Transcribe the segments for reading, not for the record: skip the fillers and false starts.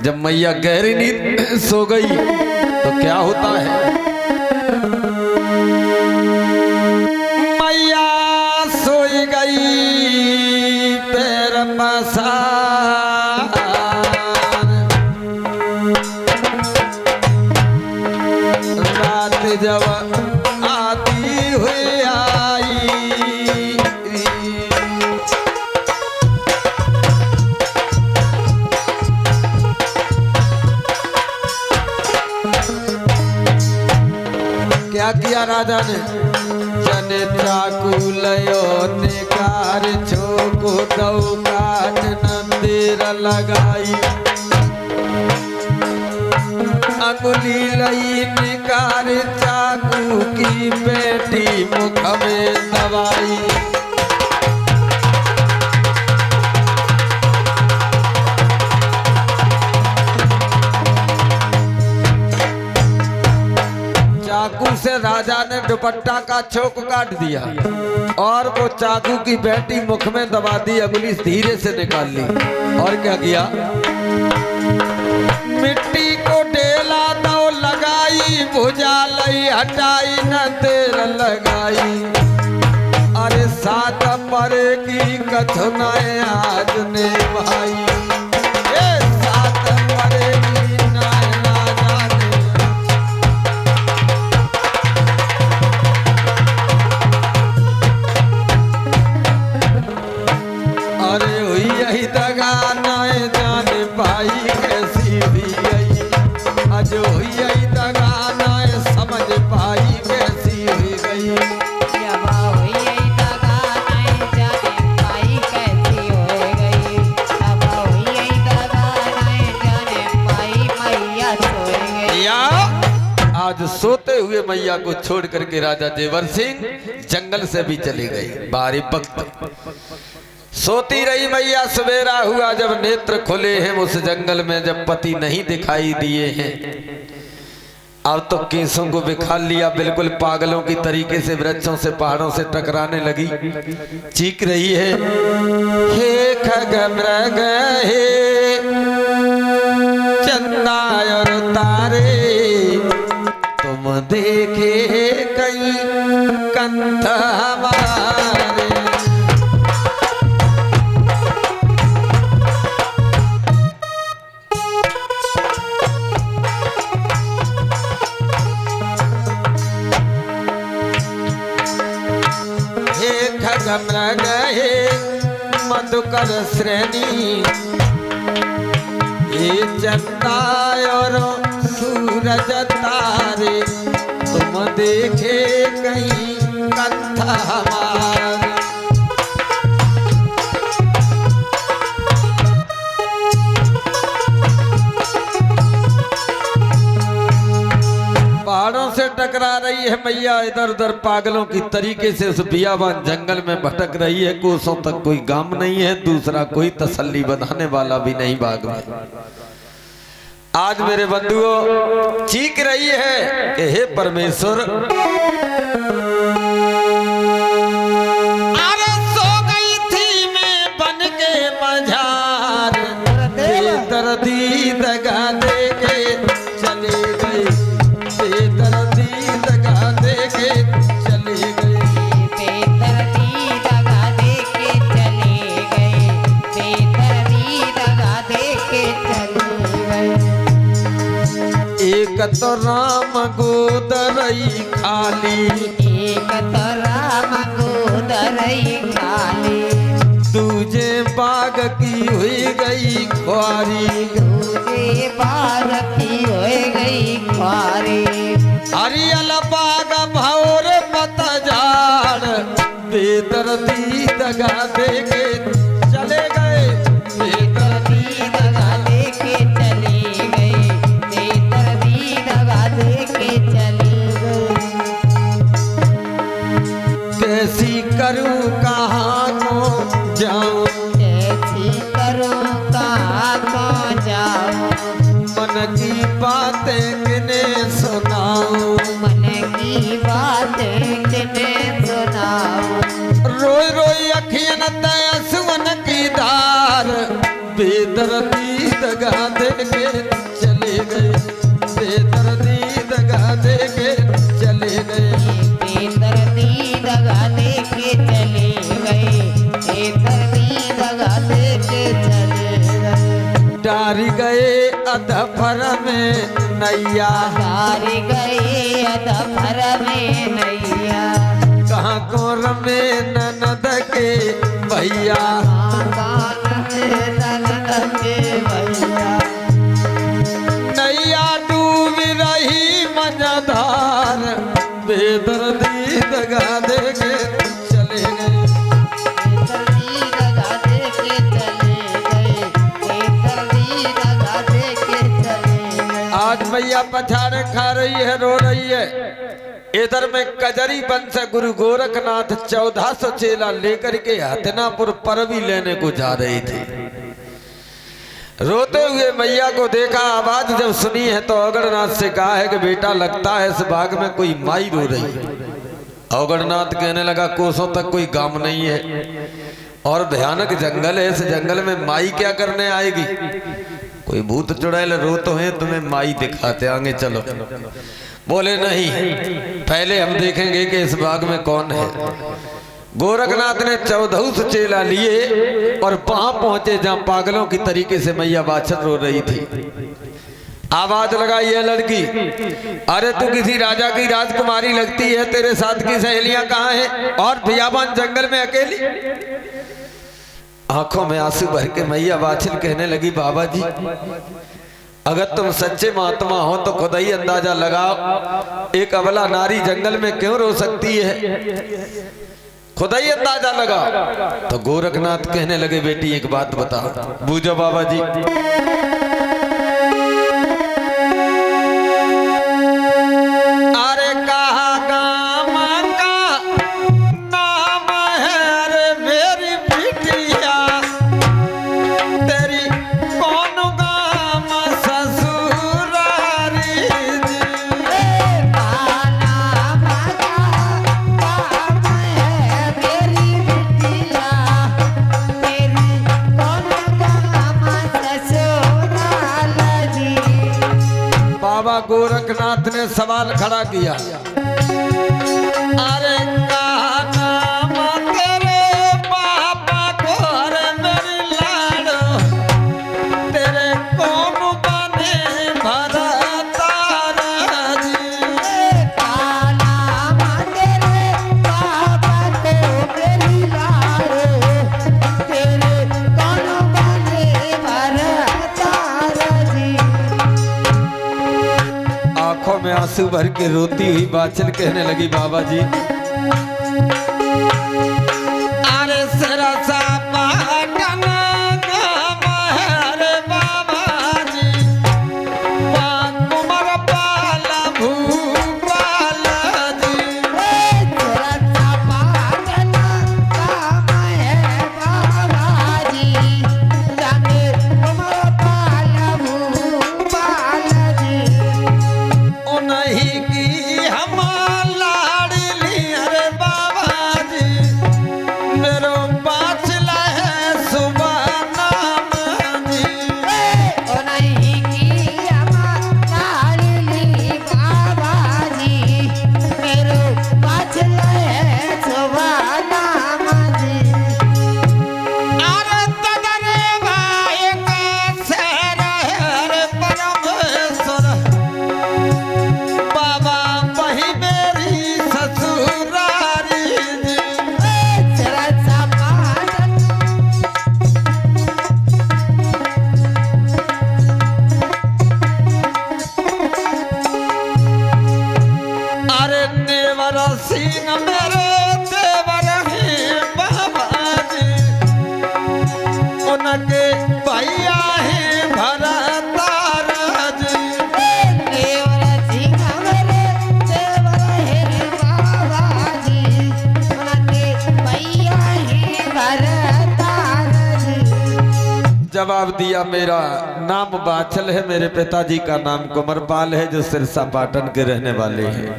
जब मैया गहरी नींद सो गई तो क्या होता है, मैया सोई गई पैर पसार, रात जब आती हुई आई, क्या किया राजा ने, जने चाकू लयो निकार छोको दऊ काट न देर लगाई, अंगुली लई निकार चाकू की बेटी मुख में दवाई, चाकू से राजा ने दुपट्टा का छोक काट दिया और वो चाकू की बेटी मुख में दबा दी, अंगुली धीरे से निकाल ली और क्या किया, मिट्टी को ढेला दो लगाई, भुजा लई हटाई न देर लगाई, अरे साथ मरे की कथनाएं आज ने भाई, साथ मरे की नाना नाने, अरे हुई यही दगा नाए जाने पाई कैसी भी गई, आज हुई यही दगा नाए समझ पाई कैसी भी गई, आज सोते हुए मैया को छोड़ करके राजा जेवर सिंह जंगल से भी चले गए। बारी वक्त सोती रही मैया, सवेरा हुआ जब नेत्र खुले हैं उस जंगल में, जब पति नहीं दिखाई दिए हैं, अब तो केसों को बिखार लिया, बिल्कुल पागलों की तरीके से वृक्षों से पहाड़ों से टकराने लगी, चीख रही है, हे खगमृग हे चंदा और तारे, तुम देखे कहीं कंठ हमारे, हे खगमृग हे मधुकर श्रेणी, हे चंदा और सूरज तारे, तुम देखे कहीं कंठ हमारे, पहाड़ों से टकरा रही है मैया, इधर उधर पागलों की तरीके से उस बियाबान जंगल में भटक रही है, कोसों तक कोई गाम नहीं है, दूसरा कोई तसल्ली बनाने वाला भी नहीं बाग में। आज मेरे बंधुओं चीख रही है कि हे परमेश्वर, अरे सो गई थी मैं बन के मझार, बेदर्दी दगा दे के चले गए, बेदर्दी दगा दे के चले गए, बेदर्दी दगा दे के चले गए, बेदर्दी दगा दे के चले गए, एक तो राम गोदरई खाली, एक तो राम गोदरई खाली, दूजे बाग की हुई गई ख्वारी, दूजे बाग की हो गई ख्वारी, हरियल बाग भौर मत झाड़, बेदर्दी दगा दे के चले गए, बेदर्दी दगा दे के चले गए, बेदर्दी दगा दे के चले गए, कैसी करूं कहाँ को जाऊं, कैसी करूं कहाँ को जाऊं, मन की बातें किन्हें सुनाऊं, मन की बातें किन्हें सुनाऊं, रोई रोई अखियन तयसुअन की धार, बेदर्दी दगा दे के चले गए, बेदर्दी दगा दे के चले गए, बेदर्दी दगा दे के चले गए, बेदर्दी दगा दे के चले गए। डार गए अधफर में नैया, डार गए अधफर में नैया, कहाँ को रमे ननद के भैया, नैया डूब रही मझधार, बेदर्दी दगा दे के चले गए, बेदर्दी दगा दे के चले गए, बेदर्दी दगा दे के चले गए। आज मैया पछाड़े खा रही है, रो रही है। इधर में कजरी बन से गुरु गोरखनाथ 1400 चेला लेकर के हथनापुर परवी लेने को जा रही थी। रोते हुए मैया को देखा, आवाज जब सुनी है तो अगरनाथ से कहा है कि बेटा लगता है इस बाग में कोई माई रो रही है। अगरनाथ कहने लगा कोसों तक कोई गांव नहीं है और भयानक जंगल है, इस जंगल में माई क्या करने आएगी, कोई भूत चुड़ैल रो तो है, तुम्हें माई दिखाते, आगे चलो। बोले नहीं, पहले हम देखेंगे कि इस बाग में कौन है। गोरखनाथ ने 1400 चेला लिए और वहां पहुंचे जहां पागलों की तरीके से मैया बाछड़ रो रही थी। आवाज लगाई है लड़की, अरे तू किसी राजा की राजकुमारी लगती है, तेरे साथ की सहेलियां कहाँ हैं और बियाबान जंगल में अकेली। आंखों में आंसू भर के मैया बाछड़ कहने लगी, बाबा जी अगर तुम सच्चे महात्मा हो तो खुद ही अंदाजा लगाओ, एक अबला नारी जंगल में क्यों रो सकती है, खुद ही अंदाजा लगाओ। तो गोरखनाथ कहने लगे, बेटी एक बात बताओ, बूझो बाबा जी। अरे कहा गाम का नाम है रे मेरी बिटिया, तेरी कौन गाम ससुरारी जी। बाबा गोरखनाथ ने सवाल खड़ा किया, अरे कहा नाम तेरे पापा को, अरे मेरी लाडो तेरे कौन बने भरतारा जी। आंखों में आंसू भर के रोती हुई बाछड़ कहने लगी, बाबा जी अरे सरसा पाटन गाम है रे बाबा जी, कुमार पाल भूपाल जी। नहीं की हम लाडली, अरे बाबा जी मेरो बाछला है सुबह नाम जी। नहीं की लाडली बाबा जी, मेरो बाछला है सुबह नाम जी। अरे तदरे भाई कैसे रहे परमेश्वर, बाबा वही मेरी ससुरारी जी। अरे देवर सिंह मेरे देवर हैं बाबा जी, उनके भैया हैं भरतारा जी। जवाब दिया, मेरा नाम बाछल है, मेरे पिताजी का नाम कुंवरपाल है जो सिरसा पाटन के रहने वाले हैं।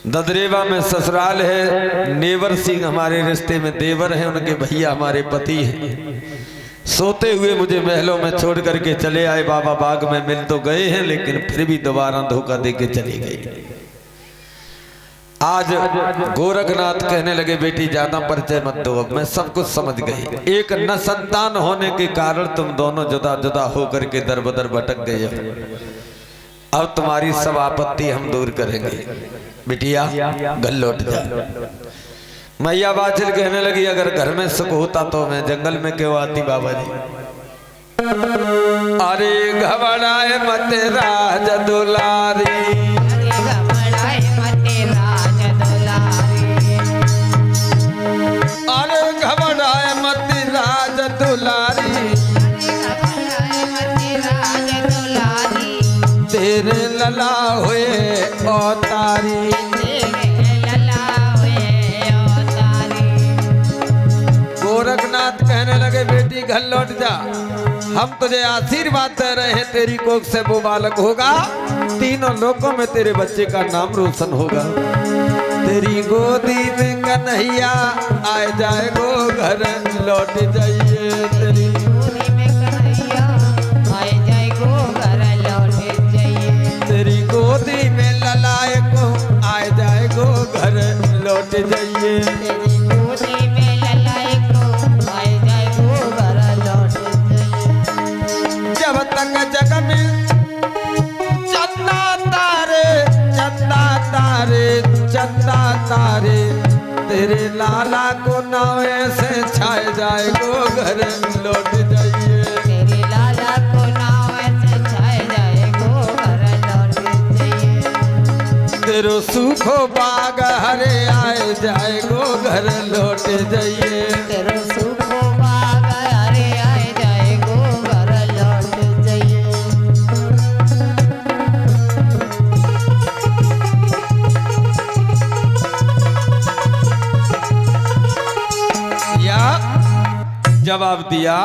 ददरेवा में ससुराल है, नेवर सिंह हमारे रिश्ते में देवर हैं, उनके भैया हमारे पति हैं। सोते हुए मुझे महलों में छोड़ करके चले आए बाबा। बाग में मिल तो गए हैं लेकिन फिर भी दोबारा धोखा दे के चली गई। आज गोरखनाथ कहने लगे बेटी ज्यादा परिचय मत दो, अब मैं सब कुछ समझ गई। एक न संतान होने के कारण तुम दोनों जुदा जुदा होकर के दर बदर भटक गए हो। अब तुम्हारी सब आपत्ति हम दूर करेंगे। बिटिया घर लौट जा। मैया बाछिल कहने लगी अगर घर में सुख होता तो मैं जंगल में क्यों आती बाबा जी। अरे घबराए मत राज दुलारी, अरे घबराए मत राज दुलारी, तेरे लला हुए अवतारी। गोरखनाथ कहने लगे बेटी घर लौट जा, हम तुझे आशीर्वाद दे रहे हैं, तेरी कोख से वो बालक होगा, तीनों लोकों में तेरे बच्चे का नाम रोशन होगा। तेरी गोदी में कन्हैया आए जाए गो घर लौट जाइए, तेरी गोदी में कन्हैया आए जाए गो घर लौट जाइए, तेरी गोदी में ललाए को आए जाए गो घर लौट जाइए, तेरी गोदी में ललाए को आए जाए गो घर लौट जाइए। जब तक जग में चंदा तारे, चंदा तारे, चंदा तारे, तेरे लाला को नावे से छाए जाए गो घर लौट जाइए, तेरे लाला को नाव से छाए जाए गो घर लौट जाइए, तेरो सूखो बाग हरे आए जाए गो घर लौट जाइए, तेरो सुखो बाग हरे आए जाए गो घर लौट जाइए। या जवाब दिया